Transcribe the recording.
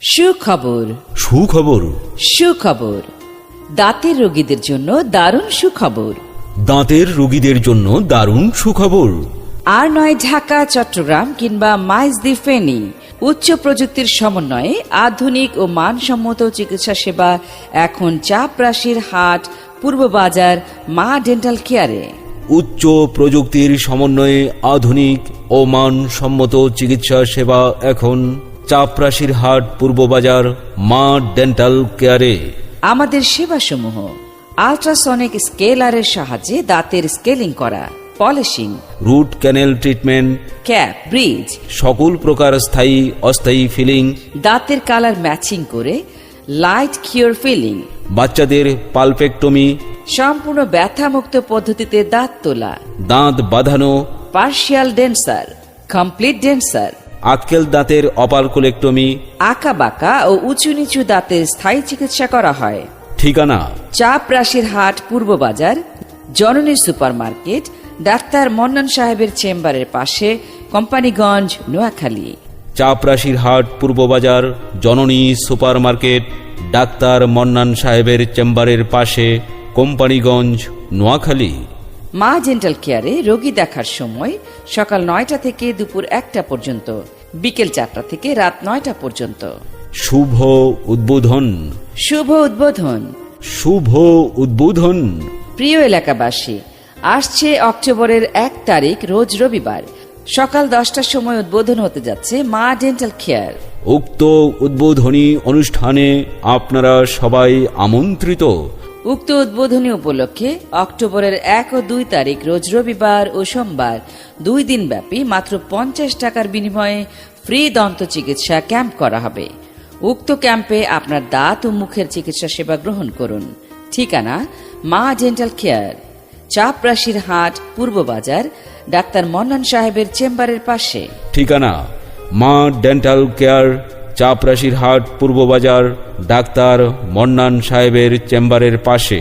সুখবর, সুখবর, সুখবর। দাঁতের রোগীদের জন্য দারুণ সুখবর। দাঁতের রোগীদের জন্য দারুণ সুখবর। আর নয় ঢাকা, চট্টগ্রাম কিংবা মাইজদি, ফেনী। উচ্চ প্রযুক্তির সমন্বয়ে আধুনিক ও মানসম্মত চিকিৎসা সেবা এখন চাপরাশির হাট, পূর্ববাজার মা ডেন্টাল কেয়ারে। উচ্চ প্রযুক্তির সমন্বয়ে আধুনিক ও মানসম্মত চিকিৎসা সেবা এখন চাপরাশির হাট, পূর্ববাজার মা ডেন্টাল কেয়ারে। আমাদের সেবাসমূহ: আল্ট্রাসনিক স্কেলারের সাহায্যে দাঁতের স্কেলিং করা, polishing, root canal treatment, cap, bridge, সকল প্রকার স্থায়ী অস্থায়ী ফিলিং, দাঁতের কালার ম্যাচিং করে লাইট কিওর ফিলিং, বাচ্চাদের পালপেক্টমি, সম্পূর্ণ ব্যথামুক্ত পদ্ধতিতে দাঁত তোলা, দাঁত বাঁধানো, পার্শিয়াল ডেন্সার, কমপ্লিট ডেন্সার, আক্কেল দাঁতের অপারকুলেক্টমি, আঁকা বাঁকা ও উঁচু নিচু দাঁতের স্থায়ী চিকিৎসা করা হয়। ঠিকানা চাপরাশির হাট, পূর্ববাজার জননী সুপার মার্কেট, ডাক্তার মন্নান সাহেবের চেম্বারের পাশে, কোম্পানিগঞ্জ, নোয়াখালী। চাপরাশির হাট, পূর্ববাজার জননী সুপার মার্কেট, ডাক্তার মন্নান সাহেবের চেম্বারের পাশে, কোম্পানিগঞ্জ, নোয়াখালী। মা ডেন্টাল কেয়ারে রোগী দেখার সময় সকাল 9টা থেকে দুপুর 1টা পর্যন্ত, বিকেল 4টা থেকে রাত 9টা পর্যন্ত। শুভ উদ্বোধন, শুভ উদ্বোধন। শুভ উদ্বোধন। প্রিয় এলাকাবাসী, আসছে অক্টোবরের 1 তারিখ রোজ রবিবার সকাল 10টার সময় উদ্বোধন হতে যাচ্ছে মা ডেন্টাল কেয়ার। উক্ত উদ্বোধনী অনুষ্ঠানে আপনারা সবাই আমন্ত্রিত। উক্ত উদ্বোধনী উপলক্ষে অক্টোবরের 1 ও 2 তারিখ রোজ রবিবার ও সোমবার 2 দিন ব্যাপী মাত্র 50 টাকার বিনিময়ে ফ্রি দন্ত চিকিৎসা ক্যাম্প করা হবে। উক্ত ক্যাম্পে আপনার দাঁত ও মুখের চিকিৎসা সেবা গ্রহণ করুন। ঠিকানা মা ডেন্টাল কেয়ার, চাপরাশির হাট, পূর্ববাজার ডাক্তার মন্নান সাহেবের চেম্বারের পাশে। ঠিকানা মা ডেন্টাল কেয়ার, চাপরাশির হাট, পূর্ববাজার ডাক্তার মন্নান সাহেবের চেম্বারের পাশে।